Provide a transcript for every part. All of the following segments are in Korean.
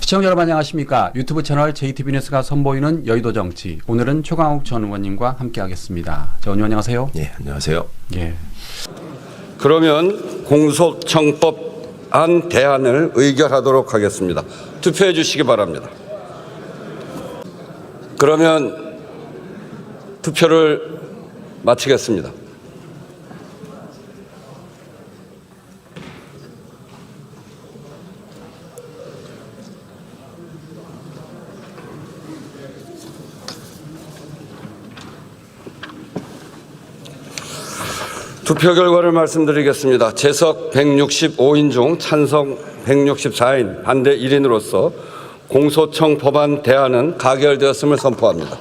시청자 여러분 안녕하십니까. 유튜브 채널 JTB 뉴스가 선보이는 여의도 정치. 오늘은 최광욱 전 의원님과 함께 하겠습니다. 전 의원 안녕하세요. 네, 안녕하세요. 예. 그러면 공소청법안 대안을 의결하도록 하겠습니다. 투표해 주시기 바랍니다. 그러면 투표를 마치겠습니다. 투표 결과를 말씀드리겠습니다. 재석 165인 중 찬성 164인, 반대 1인으로서 공소청 법안 대안은 가결되었음을 선포합니다.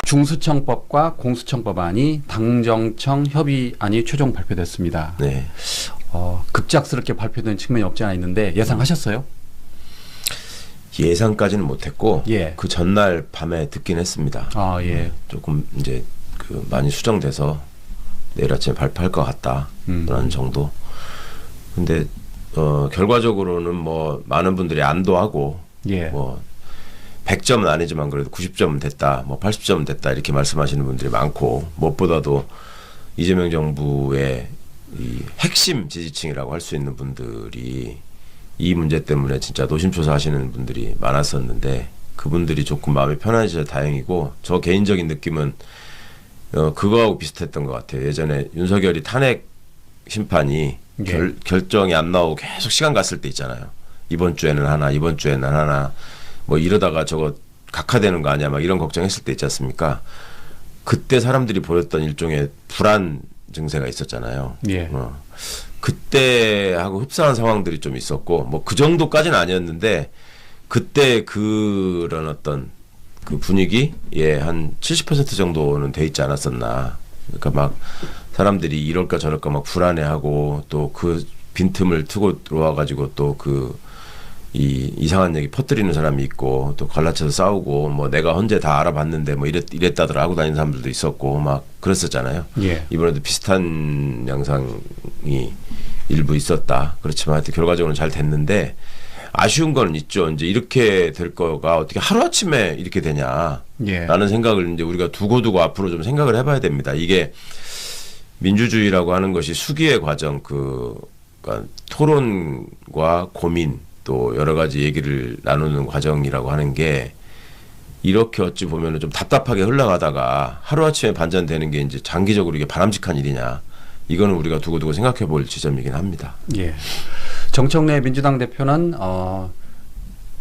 중수청법과 공수청법안이 당정청 협의안이 최종 발표됐습니다. 네. 급작스럽게 발표된 측면이 없지 않아 있는데 예상하셨어요? 예상까지는 못했고 예. 그 전날 밤에 듣긴 했습니다. 아 예. 조금 이제 그 많이 수정돼서 내일 아침에 발표할 것 같다라는 정도. 근데 결과적으로는 뭐 많은 분들이 안도하고 예. 뭐 100점은 아니지만 그래도 90점은 됐다, 뭐 80점은 됐다 이렇게 말씀하시는 분들이 많고 무엇보다도 이재명 정부의 이 핵심 지지층이라고 할 수 있는 분들이 이 문제 때문에 진짜 노심초사하시는 분들이 많았었는데 그분들이 조금 마음이 편안해져서 다행이고 저 개인적인 느낌은 그거하고 비슷했던 것 같아요. 예전에 윤석열이 탄핵 심판이 예. 결정이 안 나오고 계속 시간 갔을 때 있잖아요. 이번 주에는 하나, 이번 주에는 하나, 뭐 이러다가 저거 각하되는 거 아니야, 막 이런 걱정했을 때 있지 않습니까? 그때 사람들이 보였던 일종의 불안 증세가 있었잖아요. 예. 그때하고 흡사한 상황들이 좀 있었고 뭐 그 정도까지는 아니었는데 그때 그런 어떤 그 분위기에 한 70% 정도는 돼 있지 않았었나. 그러니까 막 사람들이 이럴까 저럴까 막 불안해하고 또 그 빈틈을 트고 들어와 가지고 또 그 이상한 얘기 퍼뜨리는 사람이 있고 또 갈라쳐서 싸우고 뭐 내가 헌재 다 알아봤는데 뭐 이랬다더라 하고 다니는 사람들도 있었고 막 그랬었잖아요. 예. 이번에도 비슷한 양상이 일부 있었다. 그렇지만 하여튼 결과적으로는 잘 됐는데 아쉬운 거는 있죠. 이제 이렇게 될 거가 어떻게 하루아침에 이렇게 되냐 예. 라는 생각을 이제 우리가 두고두고 앞으로 좀 생각을 해봐야 됩니다. 이게 민주주의라고 하는 것이 수기의 과정, 그러니까 토론과 고민 또 여러 가지 얘기를 나누는 과정이라고 하는 게 이렇게 어찌 보면은 좀 답답하게 흘러가다가 하루아침에 반전되는 게 이제 장기적으로 이게 바람직한 일이냐. 이거는 우리가 두고두고 생각해 볼 지점이긴 합니다. 예. 정청래 민주당 대표는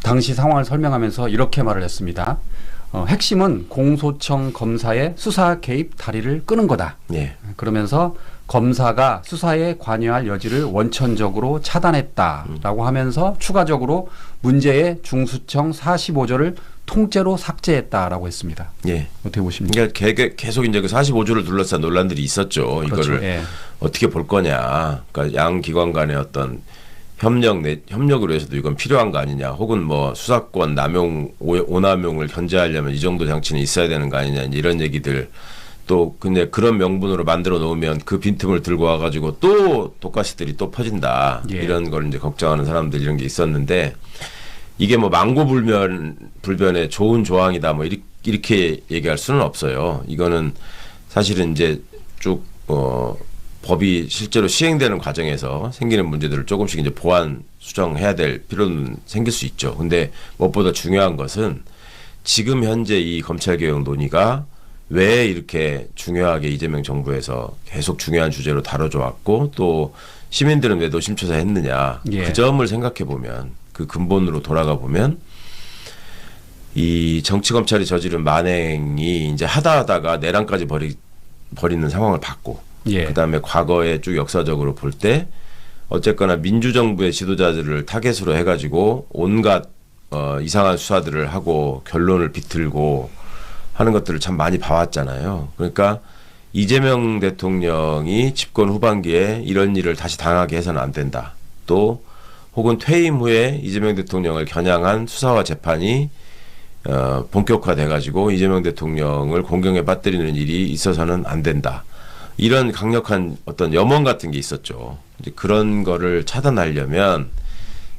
당시 상황을 설명하면서 이렇게 말을 했습니다. 핵심은 공소청 검사의 수사 개입 다리를 끄는 거다. 예. 그러면서 검사가 수사에 관여할 여지를 원천적으로 차단했다라고 하면서 추가적으로 문제의 중수청 45조를 통째로 삭제했다라고 했습니다. 예. 어떻게 보십니까? 그러니까 계속 이제 그 45조를 둘러싼 논란들이 있었죠. 그렇죠. 이거를 예. 어떻게 볼 거냐. 그러니까 양 기관 간의 어떤 협력을 위해서도 이건 필요한 거 아니냐. 혹은 뭐 수사권 남용, 오남용을 견제하려면 이 정도 장치는 있어야 되는 거 아니냐. 이런 얘기들. 또 근데 그런 명분으로 만들어 놓으면 그 빈틈을 들고 와가지고 또 독가시들이 또 퍼진다. 예. 이런 걸 이제 걱정하는 사람들 이런 게 있었는데 이게 뭐 망고불변의 좋은 조항이다. 뭐 이렇게 얘기할 수는 없어요. 이거는 사실은 이제 쭉 법이 실제로 시행되는 과정에서 생기는 문제들을 조금씩 이제 보완 수정해야 될 필요는 생길 수 있죠. 근데 무엇보다 중요한 것은 지금 현재 이 검찰개혁 논의가 왜 이렇게 중요하게 이재명 정부에서 계속 중요한 주제로 다뤄져 왔고 또 시민들은 왜 노심초사했느냐. 예. 그 점을 생각해 보면 그 근본으로 돌아가 보면 이 정치검찰이 저지른 만행이 이제 하다가 내란까지 벌이는 상황을 봤고 예. 그다음에 과거에 쭉 역사적으로 볼 때 어쨌거나 민주정부의 지도자들을 타겟으로 해가지고 온갖 이상한 수사들을 하고 결론을 비틀고 하는 것들을 참 많이 봐왔잖아요. 그러니까 이재명 대통령이 집권 후반기에 이런 일을 다시 당하게 해서는 안 된다. 또 혹은 퇴임 후에 이재명 대통령을 겨냥한 수사와 재판이 본격화돼가지고 이재명 대통령을 공경에 빠뜨리는 일이 있어서는 안 된다. 이런 강력한 어떤 염원 같은 게 있었죠. 이제 그런 거를 차단하려면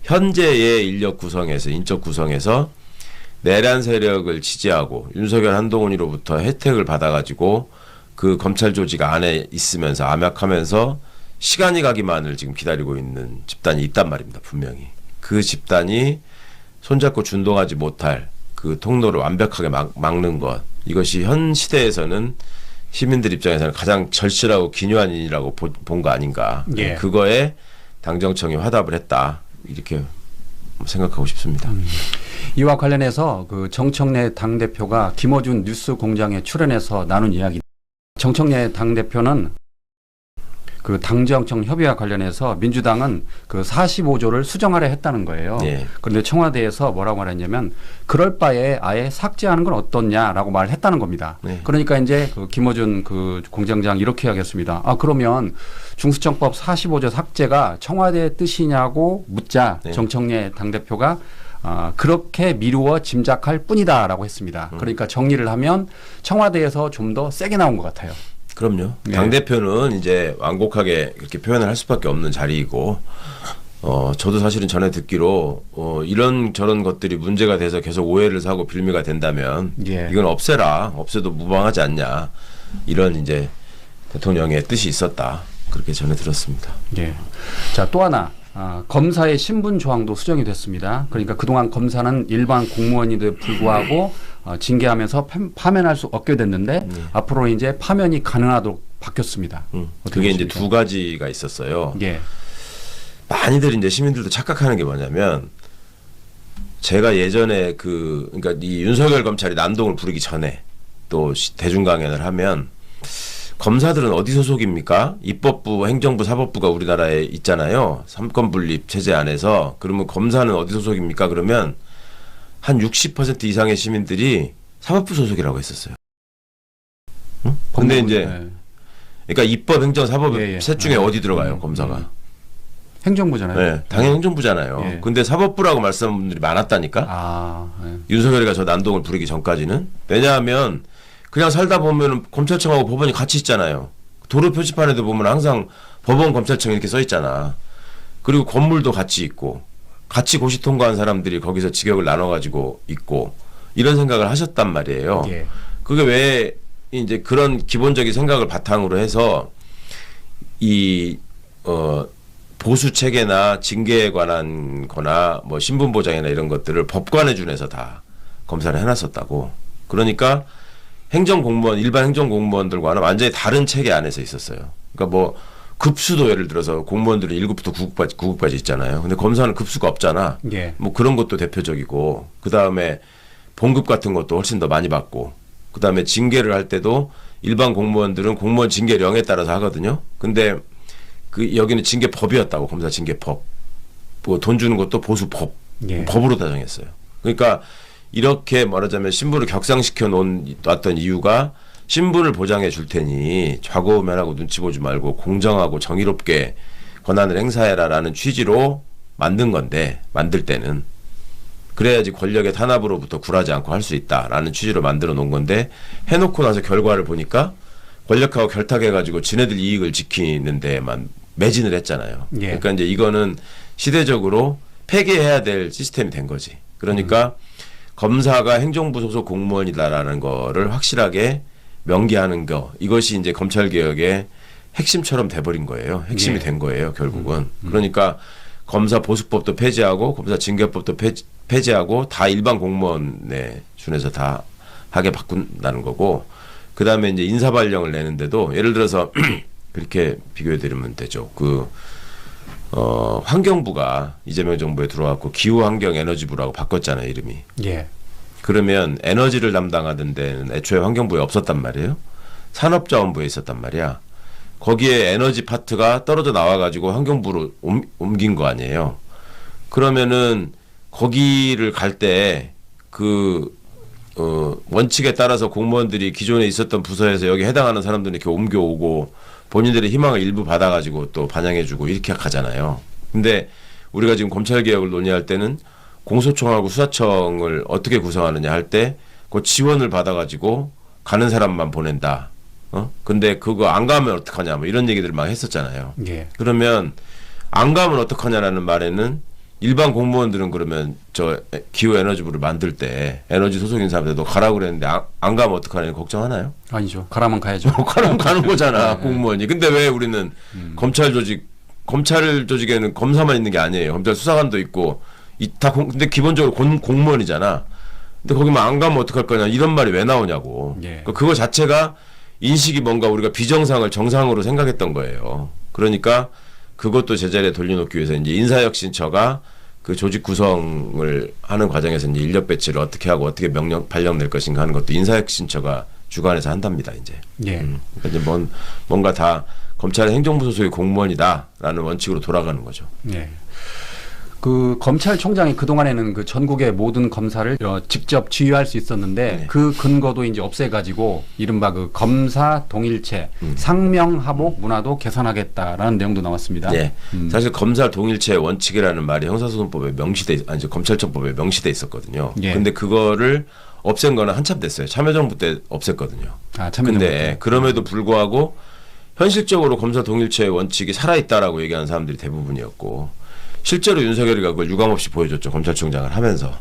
현재의 인력 구성에서 인적 구성에서 내란 세력을 지지하고 윤석열 한동훈이로부터 혜택을 받아가지고 그 검찰 조직 안에 있으면서 암약하면서 시간이 가기만을 지금 기다리고 있는 집단이 있단 말입니다. 분명히. 그 집단이 손잡고 준동하지 못할 그 통로를 완벽하게 막는 것. 이것이 현 시대에서는 시민들 입장에서는 가장 절실하고 기묘한 일이라고 본 거 아닌가. 예. 그거에 당정청이 화답을 했다. 이렇게 생각하고 싶습니다. 이와 관련해서 그 정청래 당대표가 김어준 뉴스 공장에 출연해서 나눈 이야기. 정청래 당대표는 그 당정청 협의와 관련해서 민주당은 그 45조를 수정하려 했다는 거예요. 예. 그런데 청와대에서 뭐라고 말했냐면 그럴 바에 아예 삭제하는 건 어떻냐라고 말을 했다는 겁니다. 네. 그러니까 이제 그 김어준 그 공장장 이렇게 하겠습니다. 아 그러면 중수청법 45조 삭제가 청와대의 뜻이냐고 묻자 네. 정청래 당대표가 그렇게 미루어 짐작할 뿐이다라고 했습니다. 그러니까 정리를 하면 청와대에서 좀 더 세게 나온 것 같아요. 그럼요. 네. 당대표는 이제 완곡하게 이렇게 표현을 할 수밖에 없는 자리이고, 저도 사실은 전에 듣기로, 이런 저런 것들이 문제가 돼서 계속 오해를 사고 빌미가 된다면, 예. 이건 없애라. 없애도 무방하지 않냐. 이런 이제 대통령의 뜻이 있었다. 그렇게 전해 들었습니다. 예. 자, 또 하나. 검사의 신분 조항도 수정이 됐습니다. 그러니까 그동안 검사는 일반 공무원인데 불구하고 징계하면서 파면할 수 없게 됐는데 앞으로 이제 파면이 가능하도록 바뀌었습니다. 어떻게 그게 이제 보십니까? 두 가지가 있었어요. 예. 많이들 이제 시민들도 착각하는 게 뭐냐면, 제가 예전에 그러니까 이 윤석열 검찰이 난동을 부리기 전에 또 대중 강연을 하면, 검사들은 어디 소속입니까? 입법부, 행정부, 사법부가 우리나라에 있잖아요. 삼권 분립 체제 안에서. 그러면 검사는 어디 소속입니까? 그러면 한 60% 이상의 시민들이 사법부 소속이라고 했었어요. 응? 근데 이제 예. 그러니까 입법, 행정, 사법 예, 예. 셋 중에 어디 들어가요, 검사가? 행정부잖아요. 네, 당연히 행정부잖아요. 예. 근데 사법부라고 말씀하는 분들이 많았다니까. 예. 윤석열이가 저 난동을 부리기 전까지는. 왜냐하면 그냥 살다 보면 검찰청하고 법원이 같이 있잖아요. 도로 표지판에도 보면 항상 법원, 검찰청 이렇게 써 있잖아. 그리고 건물도 같이 있고, 같이 고시 통과한 사람들이 거기서 직역을 나눠가지고 있고, 이런 생각을 하셨단 말이에요. 예. 그게 왜 이제 그런 기본적인 생각을 바탕으로 해서 이 보수 체계나 징계에 관한 거나 뭐 신분 보장이나 이런 것들을 법관에 준해서 다 검사를 해놨었다고. 그러니까 행정공무원, 일반 행정공무원들과는 완전히 다른 체계 안에서 있었어요. 그러니까 뭐 급수도 예를 들어서 공무원들은 1급부터 9급까지 있잖아요. 근데 검사는 급수가 없잖아. 예. 뭐 그런 것도 대표적이고, 그 다음에 봉급 같은 것도 훨씬 더 많이 받고, 그 다음에 징계를 할 때도 일반 공무원들은 공무원 징계령에 따라서 하거든요. 근데 그 여기는 징계법이었다고, 검사 징계법. 뭐 돈 주는 것도 보수법. 예. 법으로 다 정했어요. 그러니까 이렇게 말하자면 신분을 격상시켜 놨던 이유가, 신분을 보장해 줄 테니 좌고우면하고 눈치 보지 말고 공정하고 정의롭게 권한을 행사해라라는 취지로 만든 건데, 만들 때는 그래야지 권력의 탄압으로부터 굴하지 않고 할 수 있다라는 취지로 만들어 놓은 건데, 해놓고 나서 결과를 보니까 권력하고 결탁해가지고 지네들 이익을 지키는 데만 매진을 했잖아요. 예. 그러니까 이제 이거는 시대적으로 폐기해야 될 시스템이 된 거지. 그러니까 검사가 행정부 소속 공무원이다라는 거를 확실하게 명기하는 거, 이것이 이제 검찰개혁의 핵심처럼 돼버린 거예요. 핵심이 예. 된 거예요, 결국은. 그러니까 검사 보수법도 폐지하고 검사 징계법도 폐지하고 다 일반 공무원에 준해서 다 하게 바꾼다는 거고, 그 다음에 이제 인사발령을 내는데도 예를 들어서 그렇게 비교해 드리면 되죠. 환경부가 이재명 정부에 들어왔고 기후환경에너지부라고 바꿨잖아요, 이름이. 예. 그러면 에너지를 담당하던 데는 애초에 환경부에 없었단 말이에요. 산업자원부에 있었단 말이야. 거기에 에너지 파트가 떨어져 나와가지고 환경부로 옮긴 거 아니에요. 그러면은 거기를 갈 때 원칙에 따라서 공무원들이 기존에 있었던 부서에서 여기 해당하는 사람들이 이렇게 옮겨오고 본인들의 희망을 일부 받아가지고 또 반영해주고 이렇게 가잖아요. 근데 우리가 지금 검찰개혁을 논의할 때는 공소청하고 수사청을 어떻게 구성하느냐 할 때 그 지원을 받아가지고 가는 사람만 보낸다. 근데 그거 안 가면 어떡하냐 뭐 이런 얘기들을 막 했었잖아요. 예. 그러면 안 가면 어떡하냐라는 말에는 일반 공무원들은 그러면 저 기후에너지부를 만들 때 에너지 소속인 사람들도 가라고 그랬는데 안 가면 어떡하냐 걱정하나요? 아니죠. 가라면 가야죠. 가라면 가는 거잖아 공무원이. 근데 왜 우리는 검찰 조직에는 검사만 있는 게 아니에요. 검찰 수사관도 있고 근데 기본적으로 공무원이잖아. 근데 거기만 안 가면 어떡할 거냐 이런 말이 왜 나오냐고. 예. 그러니까 그거 자체가 인식이 뭔가 우리가 비정상을 정상으로 생각했던 거예요. 그러니까 그것도 제자리에 돌려놓기 위해서 이제 인사혁신처가 그 조직 구성을 하는 과정에서 이제 인력 배치를 어떻게 하고 어떻게 발령 낼 것인가 하는 것도 인사혁신처가 주관해서 한답니다. 이제. 예. 그러니까 이제 뭔가 다 검찰의 행정부 소속의 공무원이다라는 원칙으로 돌아가는 거죠. 예. 그 검찰총장이 그동안에는 그 전국의 모든 검사를 직접 지휘할 수 있었는데 네. 그 근거도 이제 없애가지고 이른바 그 검사 동일체, 상명하복 문화도 개선하겠다라는 내용도 나왔습니다. 네. 사실 검사 동일체 원칙이라는 말이 형사소송법에 검찰청법에 명시돼 있었거든요. 예. 근데 그거를 없앤 거는 한참 됐어요. 참여정부 때 없앴거든요. 근데 그럼에도 불구하고 현실적으로 검사 동일체의 원칙이 살아있다라고 얘기하는 사람들이 대부분이었고 실제로 윤석열이가 그걸 유감없이 보여줬죠. 검찰총장을 하면서.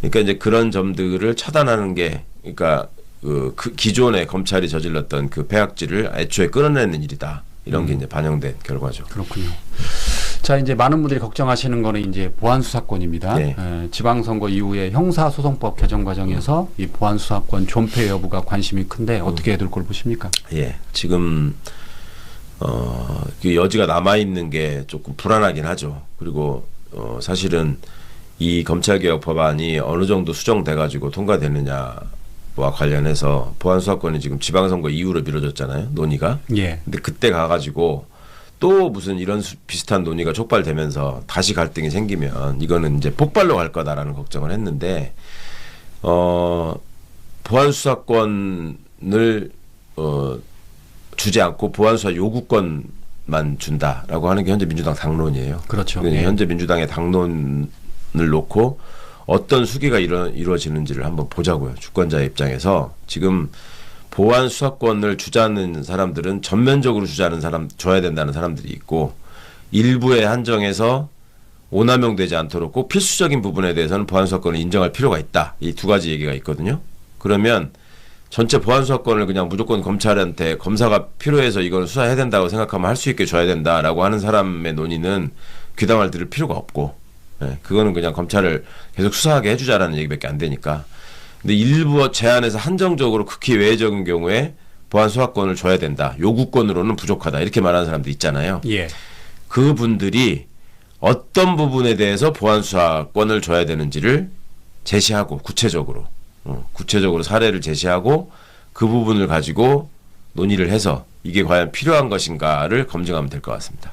그러니까 이제 그런 점들을 차단하는 게 그러니까 그 기존의 검찰이 저질렀던 그 폐악질을 애초에 끊어내는 일이다. 이런 게 이제 반영된 결과죠. 그렇군요. 자, 이제 많은 분들이 걱정하시는 거는 이제 보안 수사권입니다. 네. 지방선거 이후에 형사소송법 개정 과정에서 이 보안 수사권 존폐 여부가 관심이 큰데 어떻게 될 걸 보십니까? 예, 지금 그 여지가 남아 있는 게 조금 불안하긴 하죠. 그리고 사실은 이 검찰개혁 법안이 어느 정도 수정돼 가지고 통과되느냐와 관련해서 보안 수사권이 지금 지방선거 이후로 미뤄졌잖아요. 논의가. 예. 근데 그때 가가지고 또 무슨 이런 비슷한 논의가 촉발되면서 다시 갈등이 생기면 이거는 이제 폭발로 갈 거다라는 걱정을 했는데 보안 수사권을 주지 않고 보안 수사 요구권만 준다라고 하는 게 현재 민주당 당론이에요. 그렇죠. 예. 예. 현재 민주당의 당론을 놓고 어떤 수기가 이루어지는지를 한번 보자고요. 주권자의 입장에서 지금 보안 수사권을 주자는 사람들은 전면적으로 줘야 된다는 사람들이 있고 일부에 한정해서 오남용되지 않도록 꼭 필수적인 부분에 대해서는 보안 수사권을 인정할 필요가 있다. 이 두 가지 얘기가 있거든요. 그러면 전체 보안 수사권을 그냥 무조건 검찰한테 검사가 필요해서 이걸 수사해야 된다고 생각하면 할 수 있게 줘야 된다라고 하는 사람의 논의는 귀담을 들을 필요가 없고, 그거는 그냥 검찰을 계속 수사하게 해주자라는 얘기밖에 안 되니까. 근데 일부 제한에서 한정적으로 극히 외적인 경우에 보안 수사권을 줘야 된다. 요구권으로는 부족하다. 이렇게 말하는 사람도 있잖아요. 예. 그분들이 어떤 부분에 대해서 보안 수사권을 줘야 되는지를 제시하고 구체적으로 사례를 제시하고 그 부분을 가지고 논의를 해서 이게 과연 필요한 것인가를 검증하면 될 것 같습니다.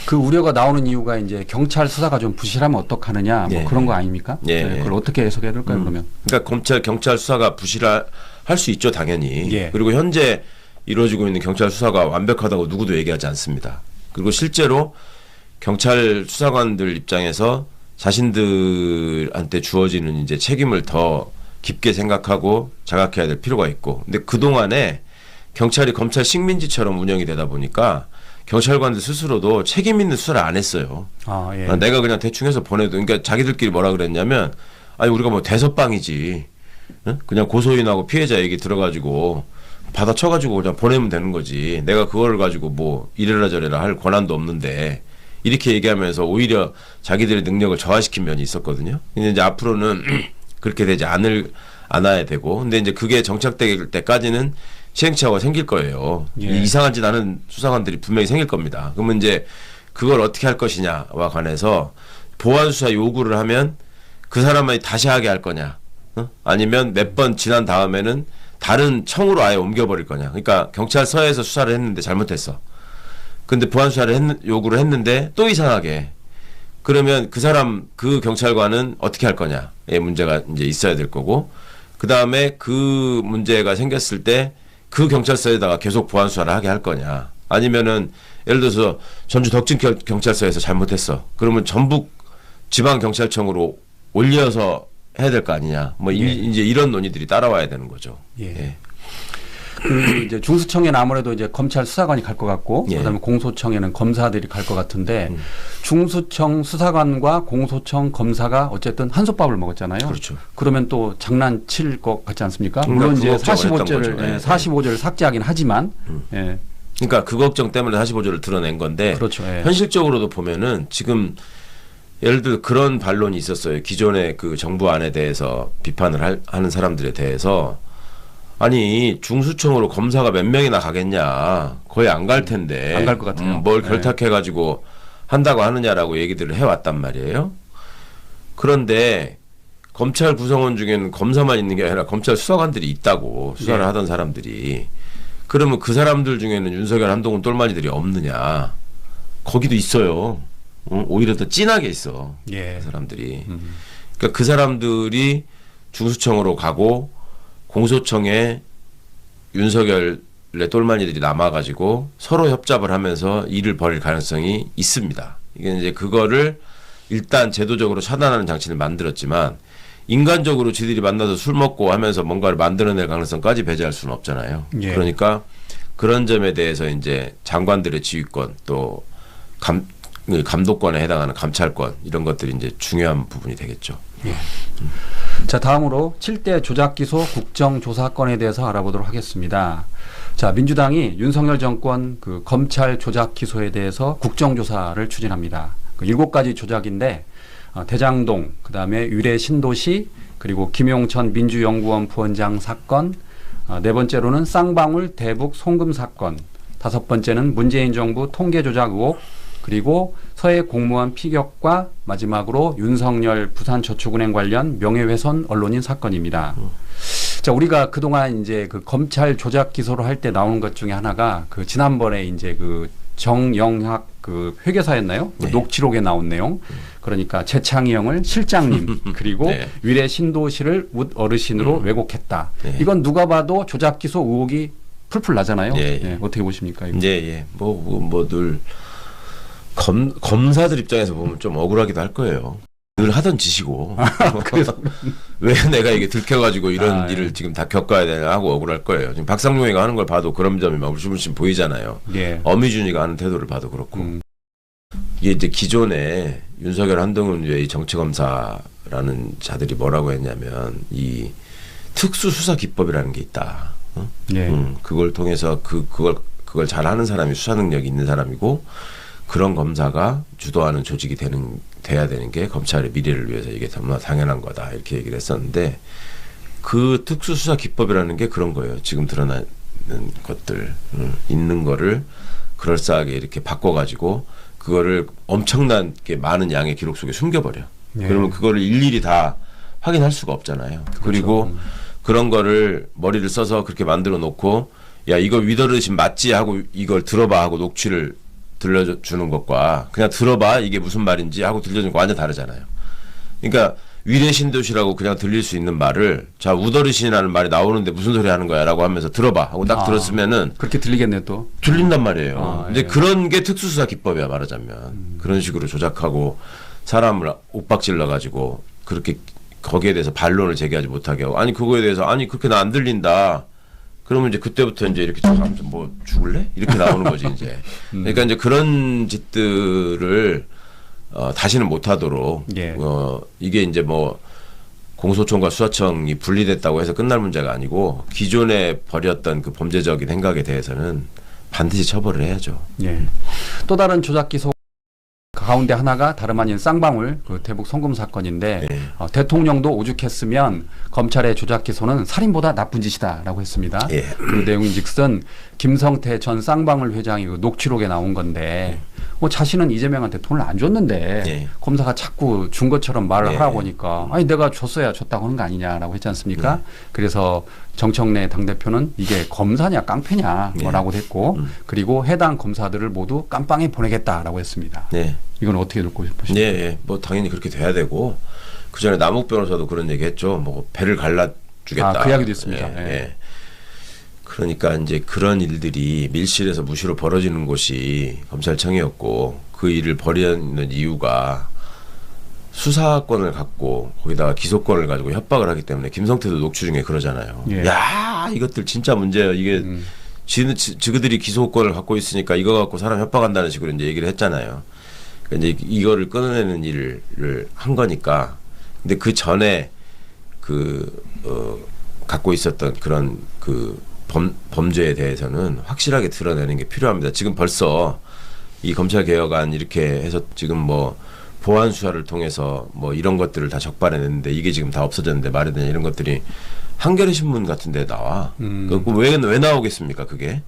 그 우려가 나오는 이유가 이제 경찰 수사가 좀 부실하면 어떡하느냐 뭐 예. 그런 거 아닙니까? 예. 네, 그걸 어떻게 해석해야 될까요, 그러면? 그러니까 경찰 수사가 부실할 수 있죠, 당연히. 예. 그리고 현재 이루어지고 있는 경찰 수사가 완벽하다고 누구도 얘기하지 않습니다. 그리고 실제로 경찰 수사관들 입장에서 자신들한테 주어지는 이제 책임을 더 깊게 생각하고 자각해야 될 필요가 있고, 근데 그동안에 경찰이 검찰 식민지처럼 운영이 되다 보니까 경찰관들 스스로도 책임 있는 수사를 안 했어요. 아, 예. 내가 그냥 대충 해서 보내도, 그러니까 자기들끼리 뭐라 그랬냐면, 아니 우리가 뭐 대서방이지, 응? 그냥 고소인하고 피해자 얘기 들어가지고 받아쳐가지고 그냥 보내면 되는 거지. 내가 그걸 가지고 뭐 이래라 저래라 할 권한도 없는데, 이렇게 얘기하면서 오히려 자기들의 능력을 저하시킨 면이 있었거든요. 근데 이제 앞으로는 그렇게 되지 않아야 되고, 근데 이제 그게 정착될 때까지는 시행착오가 생길 거예요. 예. 이상한 짓 하는 수사관들이 분명히 생길 겁니다. 그러면 이제 그걸 어떻게 할 것이냐와 관해서 보안 수사 요구를 하면 그 사람이 다시 하게 할 거냐, 아니면 몇 번 지난 다음에는 다른 청으로 아예 옮겨버릴 거냐. 그러니까 경찰서에서 수사를 했는데 잘못했어. 근데 보안 수사를 요구를 했는데 또 이상하게. 그러면 그 경찰관은 어떻게 할 거냐의 문제가 이제 있어야 될 거고, 그 다음에 그 문제가 생겼을 때 그 경찰서에다가 계속 보안 수사를 하게 할 거냐, 아니면은 예를 들어서 전주 덕진 경찰서에서 잘못했어. 그러면 전북 지방 경찰청으로 올려서 해야 될 거 아니냐. 뭐 예. 이제 이런 논의들이 따라와야 되는 거죠. 예. 예. 그 이제 중수청에는 아무래도 이제 검찰 수사관이 갈 것 같고 예. 그다음에 공소청에는 검사들이 갈 것 같은데 중수청 수사관과 공소청 검사가 어쨌든 한솥밥을 먹었잖아요. 그렇죠. 그러면 또 장난칠 것 같지 않습니까? 그러니까 물론 이제 그 걱정을 했던 45조를 거죠. 예. 45조를 삭제하긴 하지만 예. 그러니까 그 걱정 때문에 45조를 드러낸 건데 그렇죠. 예. 현실적으로도 보면은 지금 예를 들어 그런 반론이 있었어요. 기존의 그 정부 안에 대해서 비판을 하는 사람들에 대해서 아니 중수청으로 검사가 몇 명이나 가겠냐 거의 안 갈 텐데 안 갈 것 같아요. 뭘 네. 결탁해 가지고 한다고 하느냐라고 얘기들을 해왔단 말이에요. 그런데 검찰 구성원 중에는 검사만 있는 게 아니라 검찰 수사관들이 있다고 수사를 네. 하던 사람들이 그러면 그 사람들 중에는 윤석열 한동훈 똘마니들이 없느냐 거기도 있어요. 오히려 더 진하게 있어. 예. 그 사람들이. 그러니까 그 사람들이 중수청으로 가고 공소청에 윤석열의 똘마니들이 남아가지고 서로 협잡을 하면서 일을 벌일 가능성이 있습니다. 이게 이제 그거를 일단 제도적으로 차단하는 장치를 만들었지만 인간적으로 지들이 만나서 술 먹고 하면서 뭔가를 만들어낼 가능성까지 배제할 수는 없잖아요. 예. 그러니까 그런 점에 대해서 이제 장관들의 지휘권 또 감독권에 해당하는 감찰권 이런 것들이 이제 중요한 부분이 되겠죠. 예. 자, 다음으로 7대 조작 기소 국정조사건에 대해서 알아보도록 하겠습니다. 자, 민주당이 윤석열 정권 그 검찰 조작 기소에 대해서 국정조사를 추진합니다. 그 7가지 조작인데 대장동, 그다음에 유래 신도시, 그리고 김용천 민주연구원 부원장 사건, 네 번째로는 쌍방울 대북 송금 사건, 다섯 번째는 문재인 정부 통계 조작 의혹, 그리고 서해 공무원 피격과 마지막으로 윤석열 부산저축은행 관련 명예훼손 언론인 사건입니다. 자, 우리가 그동안 이제 그 검찰 조작 기소를 할 때 나오는 것 중에 하나가 그 지난번에 이제 그 정영학 그 회계사였나요? 그 네. 녹취록에 나온 내용. 그러니까 최창희 형을 실장님 그리고 네. 위례 신도시를 웃 어르신으로 왜곡했다. 네. 이건 누가 봐도 조작 기소 의혹이 풀풀 나잖아요. 예, 예. 네, 어떻게 보십니까? 이거? 예. 늘 검사들 입장에서 보면 좀 억울하기도 할 거예요. 늘 하던 짓이고 왜 내가 이게 들켜가지고 이런 예. 일을 지금 다 겪어야 되나 하고 억울할 거예요. 지금 박상용이가 하는 걸 봐도 그런 점이 막 울심울심 보이잖아요. 예. 어미준이가 하는 태도를 봐도 그렇고 이게 이제 기존에 윤석열 한동훈 외의 정치검사라는 자들이 뭐라고 했냐면 이 특수수사 기법이라는 게 있다. 예. 그걸 통해서 그걸 잘하는 사람이 수사 능력이 있는 사람이고 그런 검사가 주도하는 조직이 돼야 되는 게 검찰의 미래를 위해서 이게 정말 당연한 거다 이렇게 얘기를 했었는데 그 특수수사 기법이라는 게 그런 거예요. 지금 드러나는 것들 있는 거를 그럴싸하게 이렇게 바꿔가지고 그거를 엄청나게 많은 양의 기록 속에 숨겨버려. 예. 그러면 그거를 일일이 다 확인할 수가 없잖아요. 그리고 그런 거를 머리를 써서 그렇게 만들어 놓고 야 이거 위더르신 맞지 하고 이걸 들어봐 하고 녹취를 들려주는 것과 그냥 들어봐 이게 무슨 말인지 하고 들려주는 거 완전 다르잖아요. 그러니까 위례신도시라고 그냥 들릴 수 있는 말을 자 우더르신이라는 말이 나오는데 무슨 소리 하는 거야 라고 하면서 들어봐 하고 딱 들었으면은 그렇게 들리겠네 또. 들린단 말이에요. 아, 이제 예. 그런 게 특수수사 기법이야 말하자면 그런 식으로 조작하고 사람을 옥박질러 가지고 그렇게 거기에 대해서 반론을 제기하지 못하게 하고 아니 그거에 대해서 아니 그렇게 나 안 들린다. 그러면 이제 그때부터 이제 이렇게 뭐 죽을래? 이렇게 나오는 거지 이제. 그러니까 이제 그런 짓들을 다시는 못하도록 예. 이게 이제 뭐 공소청과 수사청이 분리됐다고 해서 끝날 문제가 아니고 기존에 벌였던 그 범죄적인 행각에 대해서는 반드시 처벌을 해야죠. 예. 또 다른 조작 기소 가운데 하나가 다름 아닌 쌍방울 그 대북 송금 사건인데 네. 대통령도 오죽했으면 검찰의 조작 기소는 살인보다 나쁜 짓이다라고 했습니다. 예. 그 내용인즉슨 김성태 전 쌍방울 회장이 그 녹취록에 나온 건데 뭐 자신은 이재명한테 돈을 안 줬는데 예. 검사가 자꾸 준 것처럼 말을 예. 하라고 하니까 아니 내가 줬어야 줬다고 하는 거 아니냐라고 했지 않습니까? 그래서 정청래 당대표는 이게 검사냐 깡패냐 뭐라고 했고 그리고 해당 검사들을 모두 깜빵에 보내겠다라고 했습니다. 네. 이건 어떻게 듣고 싶으십니까? 예, 예. 뭐 당연히 그렇게 돼야 되고 그 전에 남욱 변호사도 그런 얘기했죠. 뭐 배를 갈라주겠다. 그 이야기도 있습니다. 예, 예. 예. 그러니까 이제 그런 일들이 밀실에서 무시로 벌어지는 곳이 검찰청이었고 그 일을 벌이는 이유가 수사권을 갖고 거기다가 기소권을 가지고 협박을 하기 때문에 김성태도 녹취 중에 그러잖아요. 예. 야 다 이것들 진짜 문제예요. 이게 지그들이 기소권을 갖고 있으니까 이거 갖고 사람 협박한다는 식으로 이제 얘기를 했잖아요. 그러니까 이제 이거를 끊어내는 일을 한 거니까. 근데 그 전에 갖고 있었던 그런 범죄에 대해서는 확실하게 드러내는 게 필요합니다. 지금 벌써 이 검찰 개혁안 이렇게 해서 지금 뭐 보안 수사를 통해서 뭐 이런 것들을 다 적발해냈는데 이게 지금 다 없어졌는데 말이 되냐 이런 것들이 한겨레 신문 같은 데 나와. 왜 나오겠습니까? 그게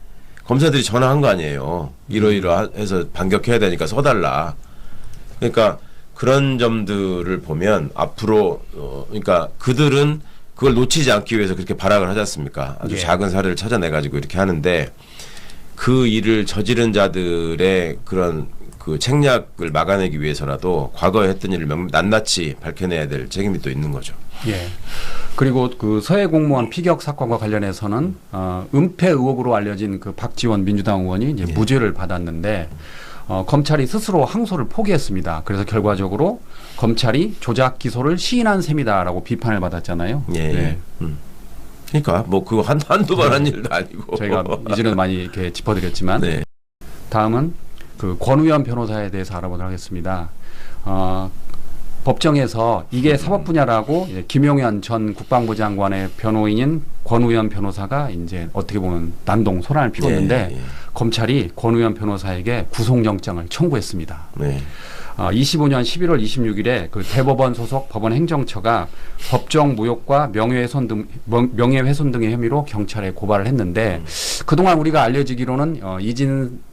검사들이 전화한 거 아니에요. 이러이러해서 반격해야 되니까 써달라. 그러니까 그런 점들을 보면 앞으로 그러니까 그들은 그걸 놓치지 않기 위해서 그렇게 발악을 하지 않습니까? 아주 작은 사례를 찾아내가지고 이렇게 하는데 그 일을 저지른 자들의 그런 그 책략을 막아내기 위해서라도 과거에 했던 일을 낱낱이 밝혀내야 될 책임이 또 있는 거죠. 예. 그리고 그 서해 공무원 피격 사건과 관련해서는 은폐 의혹으로 알려진 그 박지원 민주당 의원이 이제 무죄를 받았는데 검찰이 스스로 항소를 포기했습니다. 그래서 결과적으로 검찰이 조작 기소를 시인한 셈이다라고 비판을 받았잖아요. 예. 그러니까 뭐 그거 한두 번 한 일도 아니고 저희가 이전에 많이 이렇게 짚어드렸지만 네. 다음은 그 권우현 변호사에 대해서 알아보도록 하겠습니다. 법정에서 이게 사법 분야라고 김용현 전 국방부 장관의 변호인인 권우현 변호사가 이제 어떻게 보면 난동 소란을 피웠는데 검찰이 권우현 변호사에게 구속영장을 청구했습니다. 25년 11월 26일에 그 대법원 소속 법원 행정처가 법정 무효과 명예훼손 등의 혐의로 경찰에 고발을 했는데 그동안 우리가 알려지기로는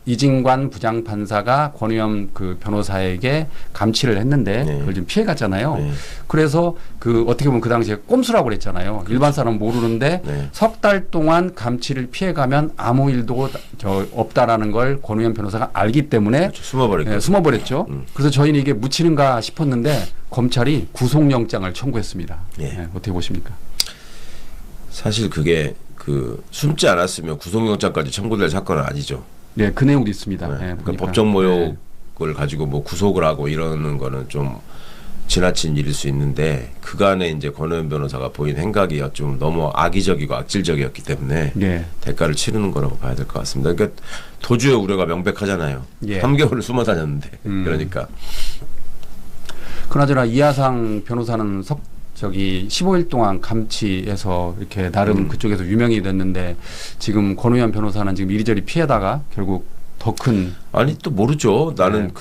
이진관 부장판사가 권우현 그 변호사에게 감치를 했는데 그걸 좀 피해갔잖아요. 그래서 그 어떻게 보면 그 당시에 꼼수라고 그랬잖아요. 그렇죠. 일반 사람은 모르는데 석 달 동안 감치를 피해가면 아무 일도 없다라는 걸 권우현 변호사가 알기 때문에 그렇죠. 숨어버렸죠. 그래서 저희는 이게 묻히는가 싶었는데 검찰이 구속영장을 청구했습니다. 어떻게 보십니까? 사실 그게 숨지 않았으면 구속영장까지 청구될 사건은 아니죠. 네, 그 내용도 있습니다. 그러니까 법정 모욕을 가지고 뭐 구속을 하고 이러는 거는 좀 지나친 일일 수 있는데 그간에 이제 권우현 변호사가 보인 행각이 좀 너무 악의적이고 악질적이었기 때문에 대가를 치르는 거라고 봐야 될 것 같습니다. 그러니까 도주의 우려가 명백하잖아요. 3개월을 숨어 다녔는데 그러니까. 그나저나 이하상 변호사는 15일 동안 감치해서 이렇게 나름 그쪽에서 유명이 됐는데 지금 권우현 변호사는 지금 이리저리 피해다가 결국 더 큰 아니 또 모르죠. 나는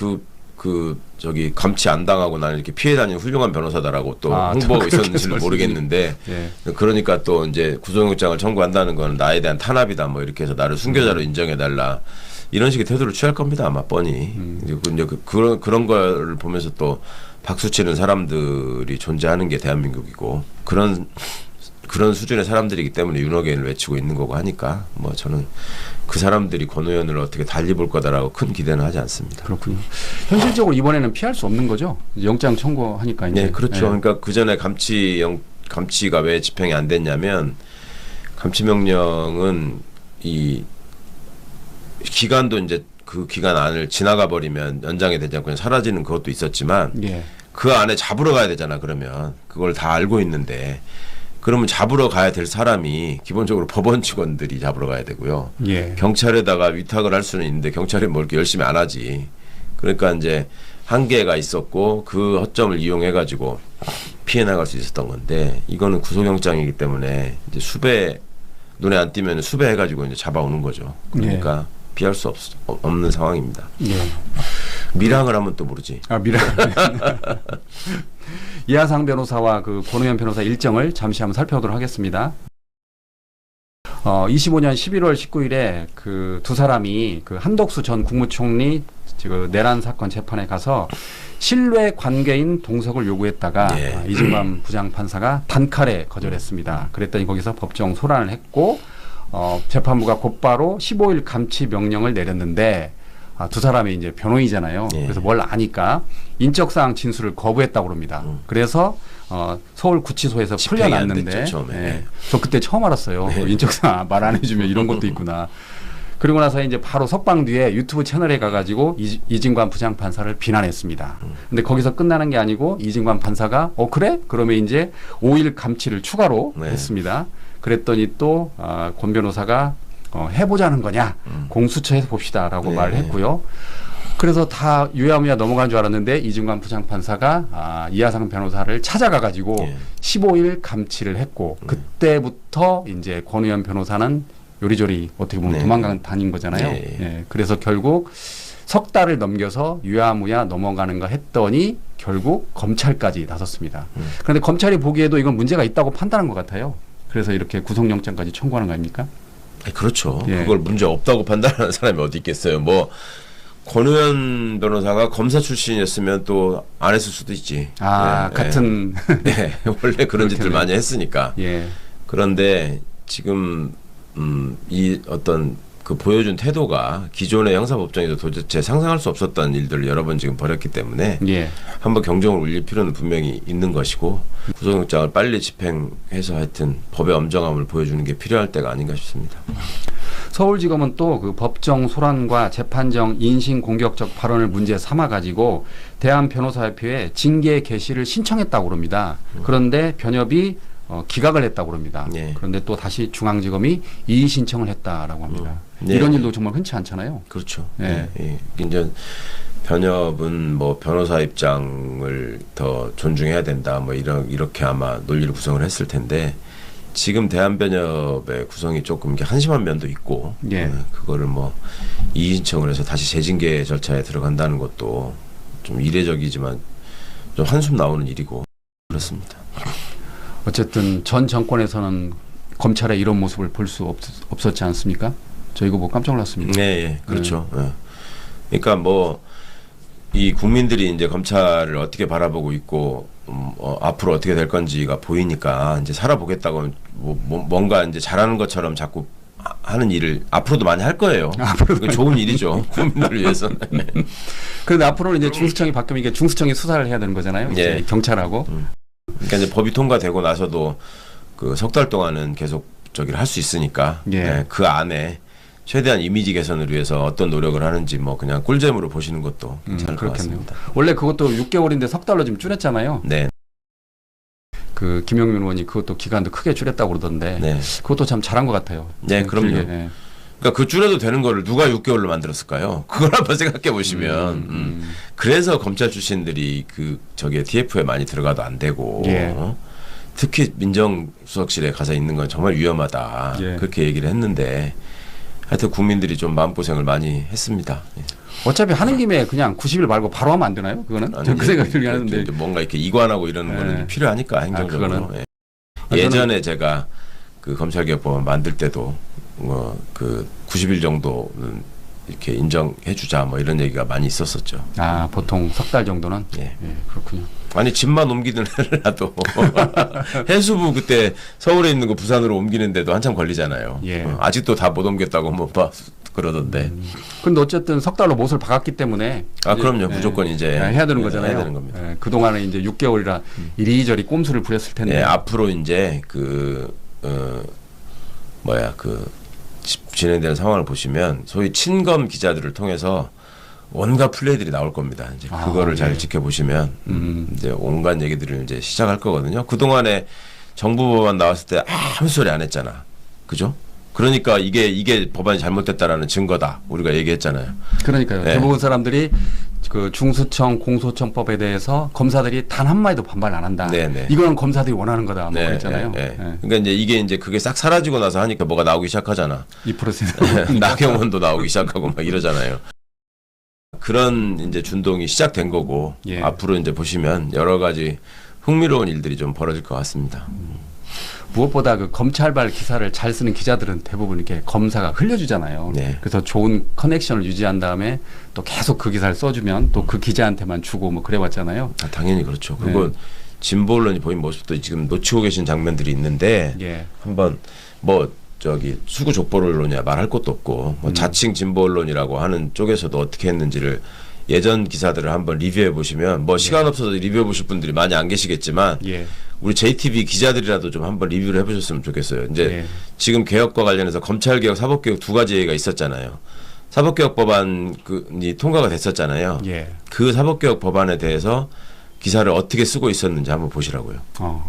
감치 안 당하고 나는 이렇게 피해 다니는 훌륭한 변호사다라고 또 홍보하고 있었는지는 모르겠는데 그러니까 또 이제 구속영장을 청구한다는 건 나에 대한 탄압이다 뭐 이렇게 해서 나를 순교자로 인정해달라 이런 식의 태도를 취할 겁니다 아마 뻔히. 이제 그런 걸 보면서 또 박수치는 사람들이 존재하는 게 대한민국이고 그런 수준의 사람들이기 때문에 윤호개인을 외치고 있는 거고 하니까 뭐 저는 그 사람들이 권우현을 어떻게 달리 볼 거다라고 큰 기대는 하지 않습니다. 그렇군요. 현실적으로 이번에는 피할 수 없는 거죠. 영장 청구하니까 이제. 네, 그렇죠. 그러니까 그 전에 감치가 왜 집행이 안 됐냐면 감치 명령은 이 기간도 이제 그 기간 안을 지나가 버리면 연장이 되지 않고 그냥 사라지는 그것도 있었지만 그 안에 잡으러 가야 되잖아. 그러면 그걸 다 알고 있는데. 그러면 잡으러 가야 될 사람이 기본적으로 법원 직원들이 잡으러 가야 되고요. 경찰에다가 위탁을 할 수는 있는데 경찰이 뭐 이렇게 열심히 안 하지. 그러니까 이제 한계가 있었고 그 허점을 이용해 가지고 피해 나갈 수 있었던 건데 이거는 구속영장이기 때문에 이제 눈에 안 띄면 수배해 가지고 이제 잡아오는 거죠. 그러니까 피할 수 없는 상황입니다. 밀항을 하면 또 모르지. 밀항. 이하상 변호사와 그 권우현 변호사 일정을 잠시 한번 살펴보도록 하겠습니다. 25년 11월 19일에 그 두 사람이 그 한덕수 전 국무총리 지금 내란 사건 재판에 가서 신뢰 관계인 동석을 요구했다가 이진관 부장판사가 단칼에 거절했습니다. 그랬더니 거기서 법정 소란을 했고 재판부가 곧바로 15일 감치 명령을 내렸는데 두 사람이 이제 변호인이잖아요. 그래서 뭘 아니까 인적사항 진술을 거부했다고 합니다. 그래서 서울구치소에서 풀려났는데 저 그때 처음 알았어요. 인적사항 말 안 해주면 이런 것도 있구나. 그리고 나서 이제 바로 석방 뒤에 유튜브 채널에 가가지고 이진관 부장판사를 비난했습니다. 근데 거기서 끝나는 게 아니고 이진관 판사가 그래? 그러면 이제 5일 감치를 추가로 네. 했습니다. 그랬더니 또 권 변호사가 해보자는 거냐? 공수처에서 봅시다라고 네. 말을 했고요. 그래서 다 유야무야 넘어간 줄 알았는데 이진관 부장판사가 이하상 변호사를 찾아가가지고 예. 15일 감치를 했고 그때부터 이제 권의원 변호사는 요리조리 어떻게 보면 네. 도망간 다닌 거잖아요. 네. 예, 그래서 결국 석 달을 넘겨서 유야무야 넘어가는가 했더니 결국 검찰까지 나섰습니다. 그런데 검찰이 보기에도 이건 문제가 있다고 판단한 것 같아요. 그래서 이렇게 구속영장까지 청구하는 거 아닙니까? 그렇죠. 예. 그걸 문제 없다고 판단하는 사람이 어디 있겠어요. 뭐 권의원 변호사가 검사 출신이었으면 또 안 했을 수도 있지. 같은 네, 원래 그런 짓들 그렇겠네요. 많이 했으니까. 예. 그런데 지금 이 어떤 그 보여준 태도가 기존의 형사법정에도 도대체 상상할 수 없었던 일들을 여러 번 지금 벌였기 때문에 예. 한번 경종을 울릴 필요는 분명히 있는 것이고 구속영장을 빨리 집행해서 하여튼 법의 엄정함을 보여주는 게 필요할 때가 아닌가 싶습니다. 서울지검은 또 그 법정 소란과 재판정 인신 공격적 발언을 문제 삼아 가지고 대한변호사협회에 징계 개시를 신청했다고 그럽니다. 그런데 변협이 기각을 했다고 그럽니다. 예. 그런데 또 다시 중앙지검이 이의 신청을 했다라고 합니다. 네. 이런 일도 정말 흔치 않잖아요. 그렇죠. 예. 예. 이제 변협은 뭐 변호사 입장을 더 존중해야 된다. 뭐 이렇게 아마 논리를 구성을 했을 텐데 지금 대한변협의 구성이 조금 이게 한심한 면도 있고 예. 그거를 뭐 이의 신청을 해서 다시 재징계 절차에 들어간다는 것도 좀 이례적이지만 좀 한숨 나오는 일이고 그렇습니다. 어쨌든 전 정권에서는 검찰의 이런 모습을 볼 수 없었지 않습니까? 저 이거 보고 깜짝 놀랐습니다. 네, 예, 그렇죠. 예. 그러니까 뭐 이 국민들이 이제 검찰을 어떻게 바라보고 있고 앞으로 어떻게 될 건지가 보이니까 이제 살아보겠다고 뭔가 이제 잘하는 것처럼 자꾸 하는 일을 앞으로도 많이 할 거예요. 그게 좋은 일이죠. 국민들을 위해서는. 네. 그런데 앞으로는 이제 중수청이 바뀌면 이게 중수청이 수사를 해야 되는 거잖아요. 이제 예. 경찰하고. 그러니까 이제 법이 통과되고 나서도 그 석 달 동안은 계속 저기를 할 수 있으니까 예. 네, 그 안에 최대한 이미지 개선을 위해서 어떤 노력을 하는지 뭐 그냥 꿀잼으로 보시는 것도 괜찮을 것 그렇겠네요. 같습니다. 원래 그것도 6개월인데 석 달로 지금 줄였잖아요. 네, 그 김영민 의원이 그것도 기간도 크게 줄였다고 그러던데 네, 그것도 참 잘한 것 같아요. 네, 그럼요. 길게, 예. 그러니까 그 줄여도 되는 거를 누가 6개월로 만들었을까요? 그걸 한번 생각해 보시면 그래서 검찰 출신들이 그 저게 TF에 많이 들어가도 안 되고 예. 특히 민정수석실에 가서 있는 건 정말 위험하다 예. 그렇게 얘기를 했는데 하여튼 국민들이 좀 마음고생을 많이 했습니다. 예. 어차피 하는 김에 그냥 90일 말고 바로 하면 안 되나요? 그거는? 저는 그 생각이 들긴 하는데. 이제 뭔가 이렇게 이관하고 이러는 예. 거는 필요하니까 행정적으로. 그거는. 예. 예전에 제가 그 검찰개혁법안 만들 때도 그 90일 정도는 이렇게 인정해주자 뭐 이런 얘기가 많이 있었었죠. 보통 석 달 정도는? 예. 예, 그렇군요. 아니 집만 옮기는 애를 놔도 해수부 그때 서울에 있는 거 부산으로 옮기는데도 한참 걸리잖아요. 예. 아직도 다 못 옮겼다고 뭐 그러던데. 근데 어쨌든 석 달로 못을 박았기 때문에. 그럼요. 예, 무조건 이제 해야 되는 거잖아요. 해야 되는 겁니다. 예, 그동안은 이제 6개월이라 이리저리 꼼수를 부렸을 텐데. 예, 앞으로 이제 진행되는 상황을 보시면 소위 친검 기자들을 통해서 온갖 플레이들이 나올 겁니다. 이제 그거를 잘 예. 지켜보시면 이제 온갖 얘기들을 이제 시작할 거거든요. 그 동안에 정부 법안 나왔을 때 아무 소리 안 했잖아, 그죠? 그러니까 이게 법안이 잘못됐다라는 증거다 우리가 얘기했잖아요. 그러니까요. 네. 대부분 사람들이 그 중수청 공소청법에 대해서 검사들이 단 한마디도 반발 안 한다. 네네. 이거는 검사들이 원하는 거다. 뭐 네, 그랬잖아요. 네, 네. 예. 그러니까 이제 그게 싹 사라지고 나서 하니까 뭐가 나오기 시작하잖아. 2%. 나경원도 나오기 시작하고 막 이러잖아요. 그런 이제 준동이 시작된 거고 예. 앞으로 이제 보시면 여러 가지 흥미로운 일들이 좀 벌어질 것 같습니다. 무엇보다 그 검찰발 기사를 잘 쓰는 기자들은 대부분 이렇게 검사가 흘려주잖아요. 네. 그래서 좋은 커넥션을 유지한 다음에 또 계속 그 기사를 써주면 또 그 기자한테만 주고 뭐 그래왔잖아요. 당연히 그렇죠. 그리고 진보 언론이 보인 모습도 지금 놓치고 계신 장면들이 있는데 예. 한번 뭐 저기 수구 족보 언론이야 말할 것도 없고 뭐 자칭 진보 언론이라고 하는 쪽에서도 어떻게 했는지를 예전 기사들을 한번 리뷰해 보시면 뭐 시간 없어서 리뷰해 보실 분들이 많이 안 계시겠지만 예. 우리 JTB 기자들이라도 좀 한번 리뷰를 해보셨으면 좋겠어요. 이제 예. 지금 개혁과 관련해서 검찰개혁, 사법개혁 두 가지 얘기가 있었잖아요. 사법개혁 법안이 통과가 됐었잖아요. 예. 그 사법개혁 법안에 대해서 기사를 어떻게 쓰고 있었는지 한번 보시라고요.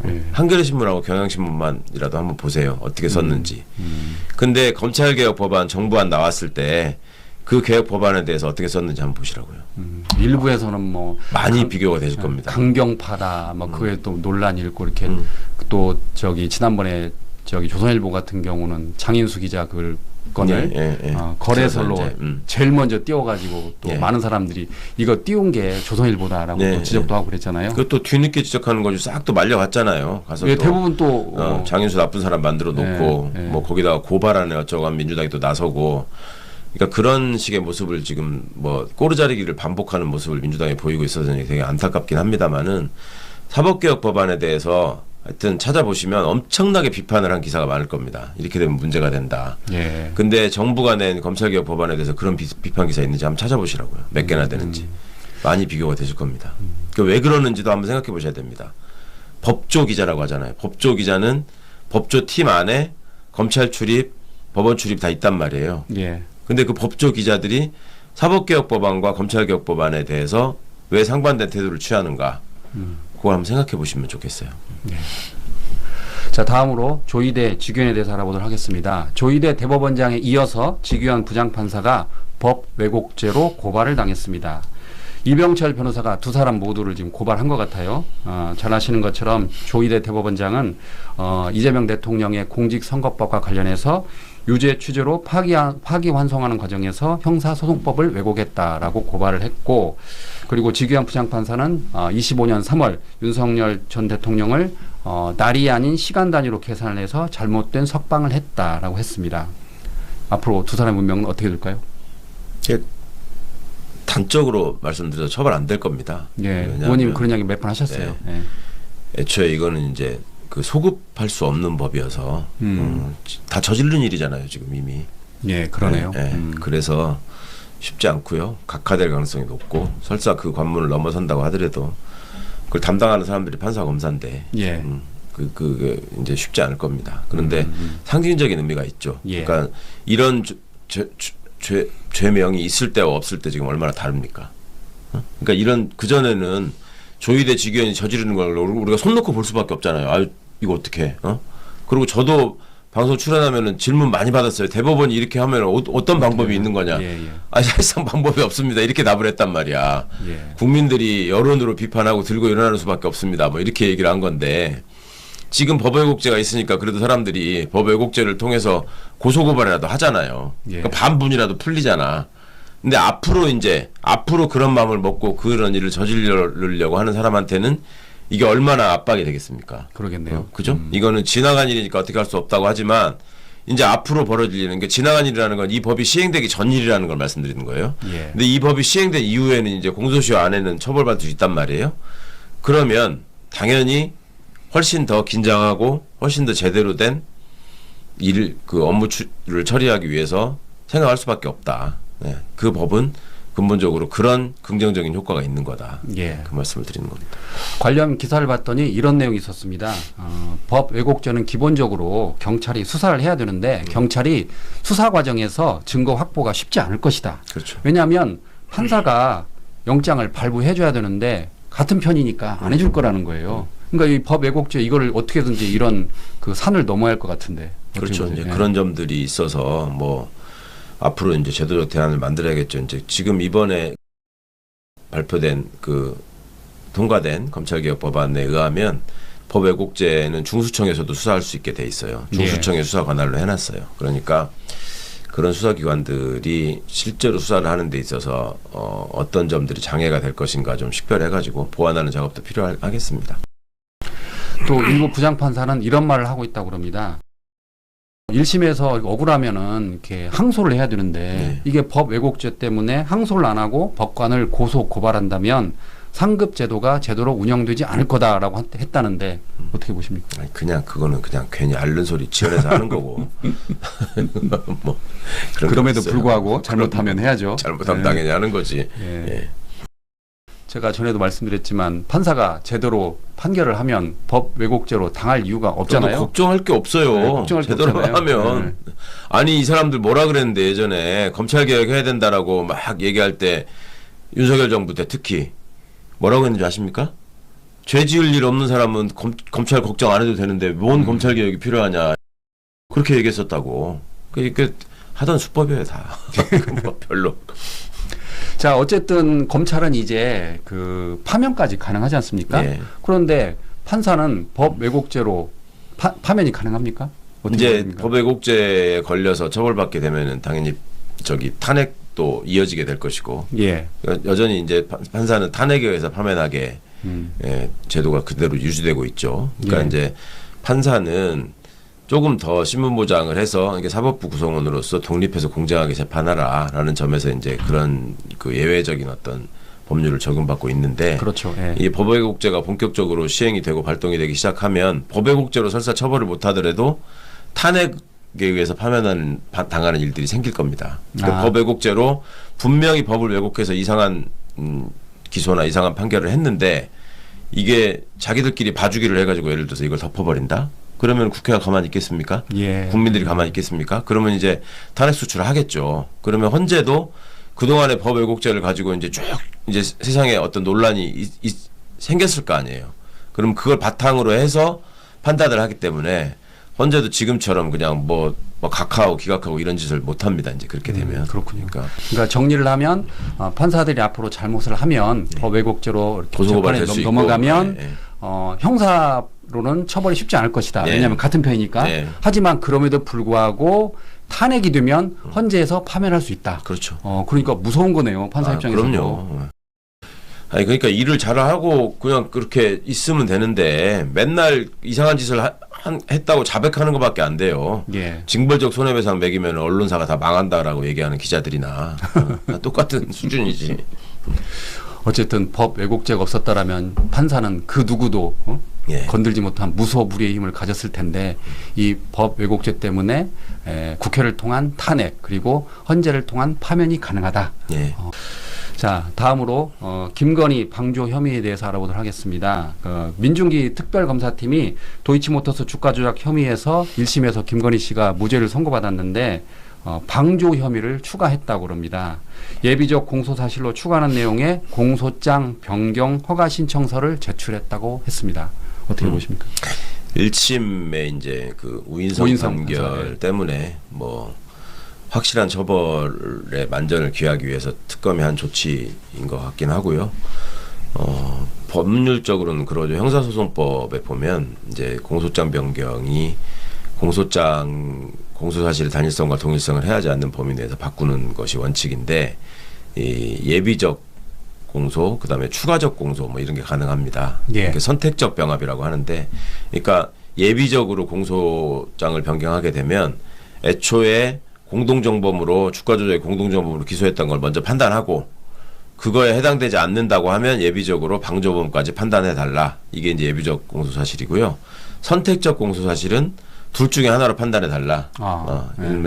예. 한겨레 신문하고 경향신문만이라도 한번 보세요. 어떻게 썼는지. 근데 검찰개혁 법안 정부안 나왔을 때 그 개혁 법안에 대해서 어떻게 썼는지 한번 보시라고요. 일부에서는 뭐 많이 비교가 되실 겁니다. 강경파다, 뭐 그게 또 논란이 일고 이렇게 또 저기 지난번에 저기 조선일보 같은 경우는 장인수 기자 그 건을 거래설로 그래서 이제, 제일 먼저 띄워가지고 또 예. 많은 사람들이 이거 띄운 게 조선일보다라고 네, 또 지적도 하고 그랬잖아요. 그것도 뒤늦게 지적하는 거지 싹 또 말려갔잖아요. 가서 예, 또 대부분 또 장인수 나쁜 사람 만들어 놓고 예, 예. 뭐 거기다가 고발하네 어쩌고 하면 민주당이 또 나서고 그러니까 그런 식의 모습을 지금 뭐 꼬르자리기를 반복하는 모습을 민주당이 보이고 있어서 되게 안타깝긴 합니다만은 사법개혁 법안에 대해서 하여튼 찾아보시면 엄청나게 비판을 한 기사가 많을 겁니다. 이렇게 되면 문제가 된다. 예. 근데 정부가 낸 검찰개혁 법안에 대해서 그런 비판 기사 있는지 한번 찾아보시라고요. 몇 개나 되는지. 많이 비교가 되실 겁니다. 그러니까 왜 그러는지도 한번 생각해 보셔야 됩니다. 법조 기자라고 하잖아요. 법조 기자는 법조 팀 안에 검찰 출입, 법원 출입 다 있단 말이에요. 예. 근데 그 법조 기자들이 사법개혁 법안과 검찰개혁 법안에 대해서 왜 상반된 태도를 취하는가. 그걸 한번 생각해 보시면 좋겠어요. 자, 다음으로 조희대 직위원에 대해서 알아보도록 하겠습니다. 조희대 대법원장에 이어서 직위원 부장판사가 법 왜곡죄로 고발을 당했습니다. 이병철 변호사가 두 사람 모두를 지금 고발한 것 같아요. 잘 아시는 것처럼 조희대 대법원장은 이재명 대통령의 공직선거법과 관련해서 유죄 취지로 파기환송하는 과정에서 형사소송법을 왜곡했다라고 고발을 했고, 그리고 직위원 부장판사는 25년 3월 윤석열 전 대통령을 날이 아닌 시간 단위로 계산을 해서 잘못된 석방을 했다라고 했습니다. 앞으로 두 사람의 운명은 어떻게 될까요? 단적으로 말씀드려서 처벌 안 될 겁니다. 예, 왜냐하면 의원님 그런 이야기 몇 번 하셨어요. 예. 애초에 이거는 이제 그 소급할 수 없는 법이어서 다 저지른 일이잖아요. 지금 이미. 예, 그러네요. 그래서 쉽지 않고요. 각하될 가능성이 높고 설사 그 관문을 넘어선다고 하더라도 그걸 담당하는 사람들이 판사 검사인데 예. 그게 이제 쉽지 않을 겁니다. 그런데 상징적인 의미가 있죠. 예. 그러니까 이런 죄명이 있을 때와 없을 때 지금 얼마나 다릅니까? 그러니까 이런 그 전에는 조희대 직위원이 저지르는 걸 우리가 손 놓고 볼 수밖에 없잖아요. 아, 이거 어떻게? 그리고 저도 방송 출연하면은 질문 많이 받았어요. 대법원이 이렇게 하면 어떤 방법이 있는 거냐? 예, 예. 아, 사실상 방법이 없습니다. 이렇게 답을 했단 말이야. 예. 국민들이 여론으로 비판하고 들고 일어나는 수밖에 없습니다. 뭐 이렇게 얘기를 한 건데 지금 법 왜곡죄가 있으니까 그래도 사람들이 법 왜곡죄를 통해서 고소고발이라도 하잖아요. 예. 그러니까 반분이라도 풀리잖아. 근데 앞으로 그런 마음을 먹고 그런 일을 저지르려고 하는 사람한테는 이게 얼마나 압박이 되겠습니까? 그러겠네요. 그죠? 이거는 지나간 일이니까 어떻게 할 수 없다고 하지만 이제 앞으로 벌어질 일은 게 지나간 일이라는 건 이 법이 시행되기 전 일이라는 걸 말씀드리는 거예요. 예. 근데 이 법이 시행된 이후에는 이제 공소시효 안에는 처벌받을 수 있단 말이에요. 그러면 당연히 훨씬 더 긴장하고 훨씬 더 제대로 된 그 업무를 처리하기 위해서 생각할 수밖에 없다. 네. 그 법은 근본적으로 그런 긍정적인 효과가 있는 거다. 예. 그 말씀을 드리는 겁니다. 관련 기사를 봤더니 이런 내용이 있었습니다. 법 왜곡죄는 기본적으로 경찰이 수사를 해야 되는데 경찰이 수사 과정에서 증거 확보가 쉽지 않을 것이다. 그렇죠. 왜냐하면 판사가 영장을 발부해 줘야 되는데 같은 편이니까 안 해줄 거라는 거예요. 그러니까 이 법 왜곡죄 이거를 어떻게든지 이런 그 산을 넘어야 할 것 같은데. 그렇죠. 이제 예. 그런 점들이 있어서 뭐 앞으로 이제 제도적 대안을 만들어야겠죠. 이제 지금 이번에 발표된 그 통과된 검찰개혁 법안에 의하면 법 왜곡죄는 중수청에서도 수사할 수 있게 돼 있어요. 중수청에 수사 관할로 해놨어요. 그러니까 그런 수사기관들이 실제로 수사를 하는 데 있어서 어떤 점들이 장애가 될 것인가 좀 식별해가지고 보완하는 작업도 필요하겠습니다. 또 일부 부장판사는 이런 말을 하고 있다고 그럽니다. 1심에서 억울하면은 이렇게 항소를 해야 되는데 네. 이게 법 왜곡죄 때문에 항소를 안 하고 법관을 고발한다면 상급 제도가 제대로 운영되지 않을 거다라고 했다는데 어떻게 보십니까? 아니, 그냥 그거는 그냥 괜히 앓는 소리 지어내서 하는 거고. 뭐 그런 그럼에도 거 있어요. 불구하고 잘못하면 해야죠. 잘못하면 네. 당연히 하는 거지. 예. 예. 제가 전에도 말씀드렸지만 판사가 제대로 판결을 하면 법 왜곡죄로 당할 이유가 없잖아요. 저도 걱정할 게 없어요. 네, 걱정할 게 제대로 없잖아요. 하면. 아니 이 사람들 뭐라 그랬는데 예전에 검찰개혁 해야 된다라고 막 얘기할 때 윤석열 정부 때 특히 뭐라고 했는지 아십니까? 죄 지을 일 없는 사람은 검찰 걱정 안 해도 되는데 뭔 검찰개혁이 필요하냐. 그렇게 얘기했었다고. 그러니까 하던 수법이에요 다. 뭐 별로. 자, 어쨌든 검찰은 이제 그 파면까지 가능하지 않습니까? 예. 그런데 판사는 법 왜곡죄로 파면이 가능합니까? 어떻게 이제 됩니까? 법 왜곡죄에 걸려서 처벌받게 되면은 당연히 탄핵도 이어지게 될 것이고 예. 여전히 이제 판사는 탄핵에 의해서 파면하게 제도가 그대로 유지되고 있죠. 그러니까 예. 이제 판사는 조금 더 신분 보장을 해서 이게 사법부 구성원으로서 독립해서 공정하게 재판하라라는 점에서 이제 그런 그 예외적인 어떤 법률을 적용받고 있는데 그렇죠. 예. 이 법왜곡죄가 본격적으로 시행이 되고 발동이 되기 시작하면 법왜곡죄로 설사 처벌을 못하더라도 탄핵에 의해서 당하는 일들이 생길 겁니다. 그러니까 법왜곡죄로 분명히 법을 왜곡해서 이상한 기소나 이상한 판결을 했는데 이게 자기들끼리 봐주기를 해가지고 예를 들어서 이걸 덮어버린다? 그러면 국회가 가만히 있겠습니까? 예. 국민들이 가만히 있겠습니까? 그러면 이제 탄핵 수출을 하겠죠. 그러면 헌재도 그동안의 법 왜곡죄를 가지고 이제 쭉 이제 세상에 어떤 논란이 생겼을 거 아니에요. 그럼 그걸 바탕으로 해서 판단을 하기 때문에 헌재도 지금처럼 그냥 뭐 각하하고 기각하고 이런 짓을 못 합니다. 이제 그렇게 되면. 그렇군요. 그러니까 정리를 하면 판사들이 앞으로 잘못을 하면 법 왜곡죄로 이렇게 고소고발될 재판에 수 있고. 넘어가면 네. 형사로는 처벌이 쉽지 않을 것이다. 네. 왜냐하면 같은 편이니까. 네. 하지만 그럼에도 불구하고 탄핵이 되면 헌재에서 파면할 수 있다. 그렇죠. 그러니까 무서운 거네요. 판사 입장에서도. 그럼요. 아니 그러니까 일을 잘하고 그냥 그렇게 있으면 되는데 맨날 이상한 짓을 했다고 자백하는 것밖에 안 돼요. 예. 징벌적 손해배상 매기면 언론사가 다 망한다라고 얘기하는 기자들이나 다 똑같은 수준이지. 어쨌든 법 왜곡죄가 없었다라면 판사는 그 누구도 예. 건들지 못한 무소불위의 힘을 가졌을 텐데 이 법 왜곡죄 때문에 국회를 통한 탄핵 그리고 헌재를 통한 파면이 가능하다. 예. 자, 다음으로 김건희 방조 혐의에 대해서 알아보도록 하겠습니다. 민중기 특별검사팀이 도이치모터스 주가 조작 혐의에서 1심에서 김건희 씨가 무죄를 선고받았는데 방조 혐의를 추가했다고 합니다. 예비적 공소 사실로 추가하는 내용의 공소장 변경 허가 신청서를 제출했다고 했습니다. 어떻게 보십니까? 1심에 이제 그 우인성 판결 때문에 뭐 확실한 처벌의 만전을 기하기 위해서 특검이 한 조치인 것 같긴 하고요. 법률적으로는 그러죠. 형사소송법에 보면 이제 공소장 변경이 공소 사실의 단일성과 동일성을 해하지 않는 범위 내에서 바꾸는 것이 원칙인데 이 예비적 공소, 그다음에 추가적 공소 뭐 이런 게 가능합니다. 예. 선택적 병합이라고 하는데, 그러니까 예비적으로 공소장을 변경하게 되면 애초에 공동정범으로 주가조작의 공동정범으로 기소했던 걸 먼저 판단하고 그거에 해당되지 않는다고 하면 예비적으로 방조범까지 판단해 달라. 이게 이제 예비적 공소사실이고요. 선택적 공소사실은 둘 중에 하나로 판단해 달라.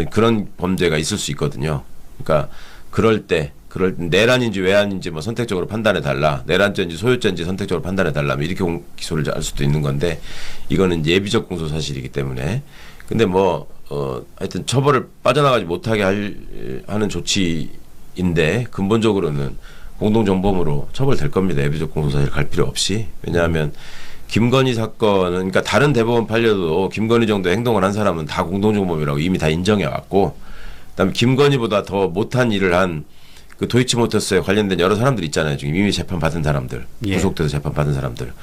그런 범죄가 있을 수 있거든요. 그러니까 그럴 때 내란인지 외환인지 뭐 선택적으로 판단해 달라. 내란죄인지 소유죄인지 선택적으로 판단해 달라. 이렇게 기소를 할 수도 있는 건데 이거는 예비적 공소사실이기 때문에 근데 하여튼 처벌을 빠져나가지 못하게 하는 조치인데 근본적으로는 공동정범으로 처벌될 겁니다. 예비적 공소사실 갈 필요 없이. 왜냐하면 김건희 사건은 그러니까 다른 대법원 판례도 김건희 정도 행동을 한 사람은 다 공동정범이라고 이미 다 인정해 왔고 그다음에 김건희보다 더 못한 일을 한 그 도이치모터스에 관련된 여러 사람들 있잖아요. 지금 이미 재판 받은 사람들, 예. 구속돼서 재판 받은 사람들.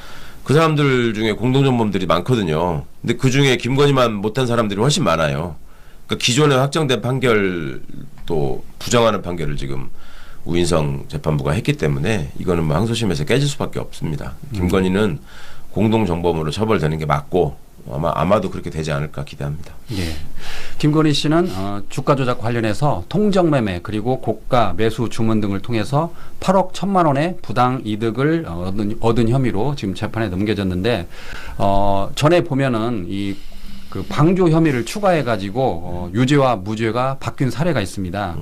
그 사람들 중에 공동정범들이 많거든요. 근데 그 중에 김건희만 못한 사람들이 훨씬 많아요. 그러니까 기존에 확정된 판결도 부정하는 판결을 지금 우인성 재판부가 했기 때문에 이거는 뭐 항소심에서 깨질 수밖에 없습니다. 김건희는 공동정범으로 처벌되는 게 맞고 아마도 그렇게 되지 않을까 기대합니다. 예. 김건희 씨는 주가 조작 관련해서 통정매매 그리고 고가 매수 주문 등을 통해서 8억 1천만 원의 부당 이득을 얻은 혐의로 지금 재판에 넘겨졌는데 전에 보면은 그 방조 혐의를 추가해 가지고 유죄와 무죄가 바뀐 사례가 있습니다.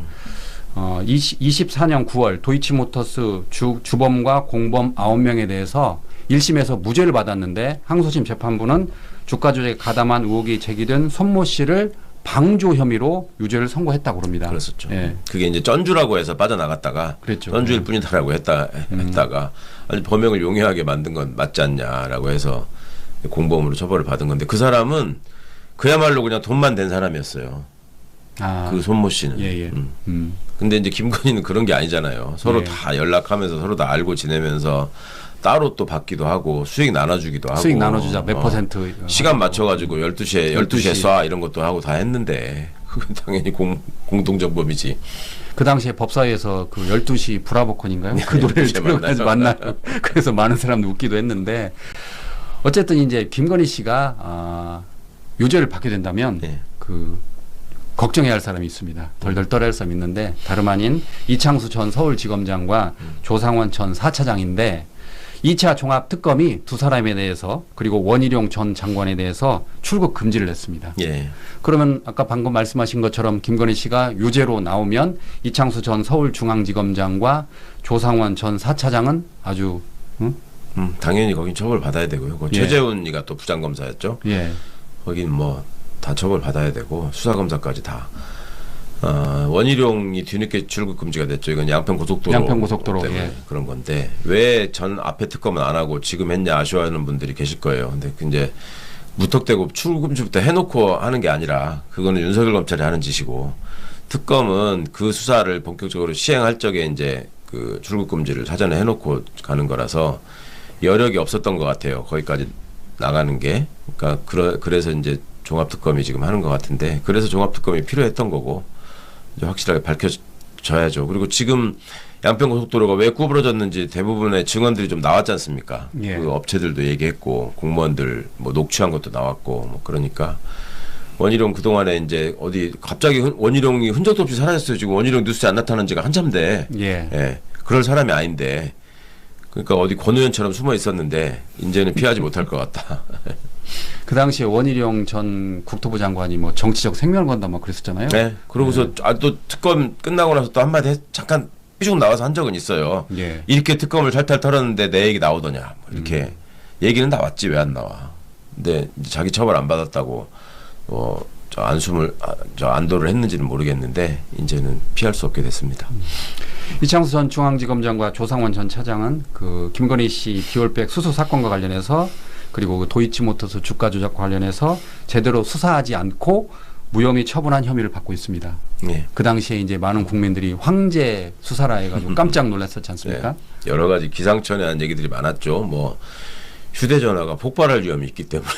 24년 9월 도이치모터스 주범과 공범 9명에 대해서 1심에서 무죄를 받았는데 항소심 재판부는 주가 조작에 가담한 의혹이 제기된 손모 씨를 방조 혐의로 유죄를 선고했다고 합니다. 그랬었죠. 예. 그게 이제 쩐주라고 해서 빠져나갔다가 그랬죠. 쩐주일 뿐이다라고 했다가 아니 범행을 용이하게 만든 건 맞지 않냐라고 해서 공범으로 처벌을 받은 건데 그 사람은 그야말로 그냥 돈만 된 사람이었어요. 그 손모 씨는. 예. 근데 이제 김건희는 그런 게 아니잖아요. 서로 예. 다 연락하면서 서로 다 알고 지내면서 따로 또 받기도 하고 수익 나눠주기도 하고. 수익 나눠주자 몇 퍼센트. 시간 맞춰가지고 12시에 12시에 쏴 이런 것도 하고 다 했는데 그건 당연히 공동정범이지. 그 당시에 법사위에서 그 12시 브라보콘인가요? 그 노래를 12시에 들으면서 만나요. 그래서 많은 사람들 웃기도 했는데 어쨌든 이제 김건희 씨가 유죄를 받게 된다면 네. 그 걱정해야 할 사람이 있습니다. 덜덜 떨어야 할 사람이 있는데 다름 아닌 이창수 전 서울지검장과 조상원 전 4차장인데 2차 종합특검이 두 사람에 대해서 그리고 원희룡 전 장관에 대해서 출국 금지를 했습니다. 예. 그러면 아까 방금 말씀하신 것처럼 김건희 씨가 유죄로 나오면 이창수 전 서울중앙지검장과 조상원 전 4차장은 아주 당연히 거긴 처벌 받아야 되고요. 예. 최재훈이가 또 부장검사였죠. 예. 거긴 뭐 다 처벌 받아야 되고 수사검사까지 다. 원희룡이 뒤늦게 출국 금지가 됐죠. 이건 양평고속도로 때문에 예. 그런 건데 왜 전 앞에 특검은 안 하고 지금 했냐 아쉬워하는 분들이 계실 거예요. 근데 이제 무턱대고 출국 금지부터 해놓고 하는 게 아니라 그거는 윤석열 검찰이 하는 짓이고 특검은 그 수사를 본격적으로 시행할 적에 이제 그 출국 금지를 사전에 해놓고 가는 거라서 여력이 없었던 것 같아요. 거기까지 나가는 게. 그러니까 그래서 이제 종합특검이 지금 하는 것 같은데 그래서 종합특검이 필요했던 거고 이제 확실하게 밝혀져야죠. 그리고 지금 양평고속도로가 왜 구부러졌는지 대부분의 증언들이 좀 나왔지 않습니까? 예. 그 업체들도 얘기했고 공무원들 뭐 녹취한 것도 나왔고 뭐 그러니까 원희룡 그동안에 이제 어디 갑자기 원희룡이 흔적도 없이 사라졌어요. 지금 원희룡 뉴스에 안 나타난 지가 한참 돼. 예. 예. 그럴 사람이 아닌데 그러니까 어디 권우현처럼 숨어 있었는데 이제는 피하지 못할 것 같다. 그 당시에 원희룡 전 국토부 장관이 뭐 정치적 생명을 건다 막 그랬었잖아요. 네. 그러고서 또 특검 끝나고 나서 또 한마디 잠깐 삐죽 나와서 한 적은 있어요. 예. 이렇게 특검을 탈탈 털었는데 내 얘기 나오더냐. 뭐 이렇게 얘기는 나왔지 왜 안 나와. 근데 이제 자기 처벌 안 받았다고 저 안도를 했는지는 모르겠는데 이제는 피할 수 없게 됐습니다. 이창수 전 중앙지검장과 조상원 전 차장은 그 김건희 씨 기올백 수수 사건과 관련해서 그리고 그 도이치모터스 주가 조작 관련해서 제대로 수사하지 않고 무혐의 처분한 혐의를 받고 있습니다. 네. 그 당시에 이제 많은 국민들이 황제 수사라 해가지고 깜짝 놀랐었지 않습니까? 네. 여러 가지 기상천외한 얘기들이 많았죠. 뭐 휴대전화가 폭발할 위험이 있기 때문에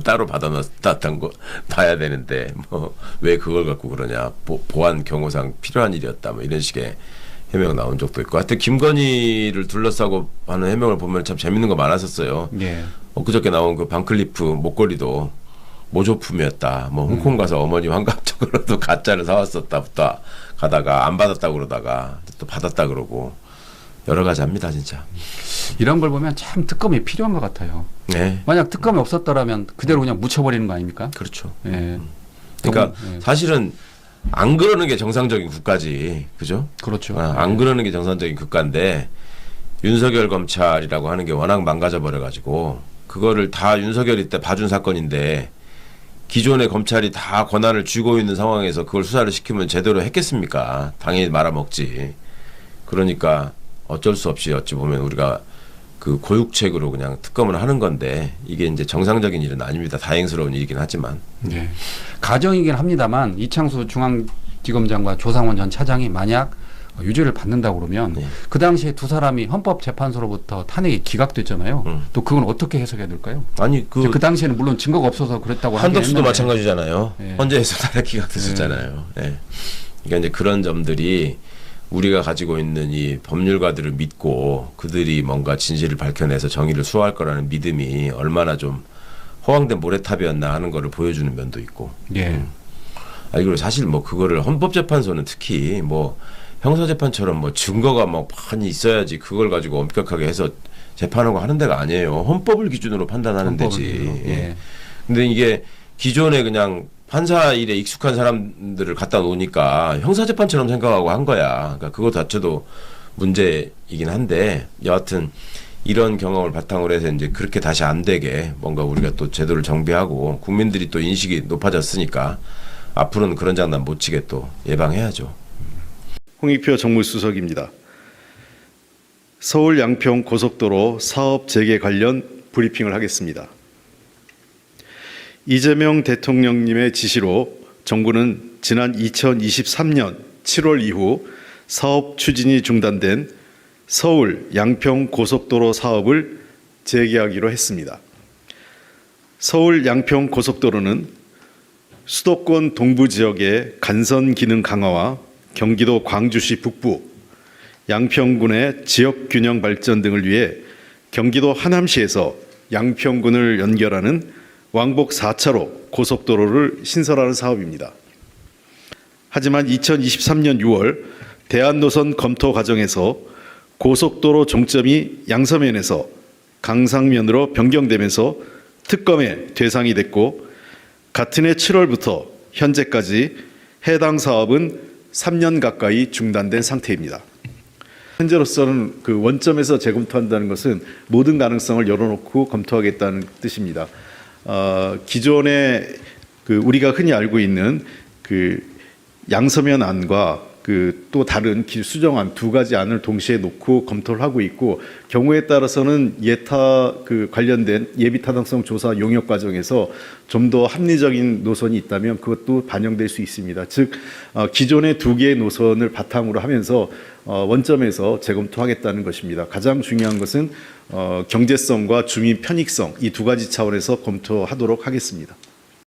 따로 받아놨던 거 봐야 되는데 뭐 왜 그걸 갖고 그러냐. 보안 경호상 필요한 일이었다. 뭐 이런 식의 해명 나온 적도 있고. 하여튼 김건희를 둘러싸고 하는 해명을 보면 참 재밌는 거 많았었어요. 예. 그저께 나온 그 반클리프 목걸이도 모조품이었다. 뭐 홍콩 가서 어머니 환갑적으로도 가짜를 사왔었다부터 가다가 안 받았다고 그러다가 또 받았다 그러고 여러 가지 합니다 진짜. 이런 걸 보면 참 특검이 필요한 것 같아요. 네. 만약 특검이 없었더라면 그대로 그냥 묻혀버리는 거 아닙니까? 그렇죠. 예. 그러니까 예. 사실은 안 그러는 게 정상적인 국가지. 그죠? 그렇죠. 안 그러는 게 정상적인 국가인데 윤석열 검찰이라고 하는 게 워낙 망가져 버려가지고 그거를 다 윤석열이 때 봐준 사건인데 기존의 검찰이 다 권한을 쥐고 있는 상황에서 그걸 수사를 시키면 제대로 했겠습니까? 당연히 말아먹지. 그러니까 어쩔 수 없이 어찌 보면 우리가 그 고육책으로 그냥 특검을 하는 건데 이게 이제 정상적인 일은 아닙니다. 다행스러운 일이긴 하지만. 네. 가정이긴 합니다만 이창수 중앙지검장과 조상원 전 차장이 만약 유죄를 받는다고 그러면 네. 그 당시에 두 사람이 헌법재판소로부터 탄핵이 기각됐잖아요. 또 그건 어떻게 해석해야 될까요? 아니 그 당시에는 물론 증거가 없어서 그랬다고 하긴 한덕수도 했는데. 마찬가지잖아요. 네. 헌재에서 탄핵 기각됐었잖아요. 네. 그러니까 이제 그런 점들이 우리가 가지고 있는 이 법률가들을 믿고 그들이 뭔가 진실을 밝혀내서 정의를 수호할 거라는 믿음이 얼마나 좀 허황된 모래탑이었나 하는 거를 보여주는 면도 있고. 예. 그리고 사실 뭐 그거를 헌법재판소는 특히 뭐 형사재판처럼 뭐 증거가 막 많이 있어야지 그걸 가지고 엄격하게 해서 재판하고 하는 데가 아니에요. 헌법을 기준으로 판단하는 데지. 예. 근데 이게 기존에 그냥 판사 일에 익숙한 사람들을 갖다 놓으니까 형사재판처럼 생각하고 한 거야. 그러니까 그거 자체도 문제이긴 한데 여하튼 이런 경험을 바탕으로 해서 이제 그렇게 다시 안 되게 뭔가 우리가 또 제도를 정비하고 국민들이 또 인식이 높아졌으니까 앞으로는 그런 장난 못 치게 또 예방해야죠. 홍익표 정무수석입니다. 서울 양평 고속도로 사업 재개 관련 브리핑을 하겠습니다. 이재명 대통령님의 지시로 정부는 지난 2023년 7월 이후 사업 추진이 중단된 서울 양평 고속도로 사업을 재개하기로 했습니다. 서울 양평 고속도로는 수도권 동부 지역의 간선 기능 강화와 경기도 광주시 북부, 양평군의 지역 균형 발전 등을 위해 경기도 하남시에서 양평군을 연결하는 왕복 4차로 고속도로를 신설하는 사업입니다. 하지만 2023년 6월 대안노선 검토 과정에서 고속도로 종점이 양서면에서 강상면으로 변경되면서 특검의 대상이 됐고 같은 해 7월부터 현재까지 해당 사업은 3년 가까이 중단된 상태입니다. 현재로서는 그 원점에서 재검토한다는 것은 모든 가능성을 열어놓고 검토하겠다는 뜻입니다. 기존에 그 우리가 흔히 알고 있는 그 양서면 안과 그 또 다른 수정안 두 가지 안을 동시에 놓고 검토를 하고 있고 경우에 따라서는 예타 그 관련된 예비 타당성 조사 용역 과정에서 좀 더 합리적인 노선이 있다면 그것도 반영될 수 있습니다. 즉 기존의 두 개의 노선을 바탕으로 하면서 원점에서 재검토하겠다는 것입니다. 가장 중요한 것은 경제성과 주민 편익성 이 두 가지 차원에서 검토하도록 하겠습니다.